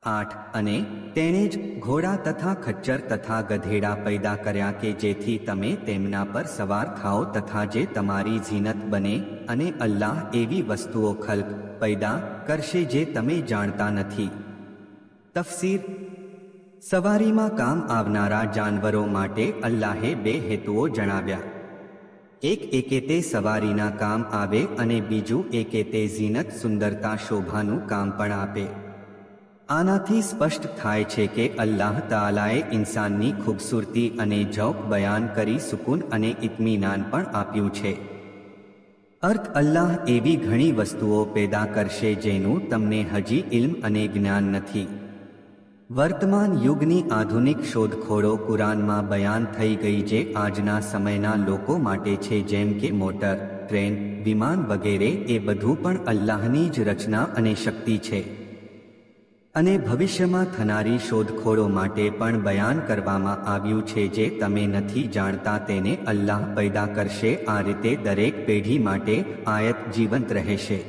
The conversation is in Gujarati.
8 અને તેણે જ ઘોડા તથા ખચ્ચર તથા ગધેડા પૈદા કર્યા કે જેથી તમે તેમના પર સવાર થાઓ તથા જે તમારી ઝીનત બને, અને અલ્લાહ એવી વસ્તુઓ ખલ્ક પૈદા કરશે જે તમે જાણતા નથી. તફસીર: સવારીમાં કામ આવનારા જાનવરો માટે અલ્લાહે બે હેતુઓ જણાવ્યા. એક એ તે સવારીના કામ આવે અને બીજું એ કે તે ઝીનત, સુંદરતા, શોભાનું કામ પણ આપે. આનાથી સ્પષ્ટ થાય છે કે અલ્લાહ તઆલાએ ઇન્સાનની ખૂબસૂરતી અને ઝૌક બયાન કરી સુકૂન અને ઇત્મીનાન પણ આપ્યું છે. અર્થ: અલ્લાહ એવી ઘણી વસ્તુઓ પેદા કરશે જેનું તમને હજી ઇલ્મ અને જ્ઞાન નથી. વર્તમાન યુગની આધુનિક શોધખોળો કુરાનમાં બયાન થઈ ગઈ જે આજના સમયના લોકો માટે છે, જેમ કે મોટર, ટ્રેન, વિમાન વગેરે. એ બધું પણ અલ્લાહની જ રચના અને શક્તિ છે. અને ભવિષ્યમાં થનારી શોધખોળો માટે પણ બયાન કરવામાં આવ્યું છે જે તમે નથી જાણતા તેને અલ્લાહ પૈદા કરશે. આ રીતે દરેક પેઢી માટે આયત જીવંત રહેશે.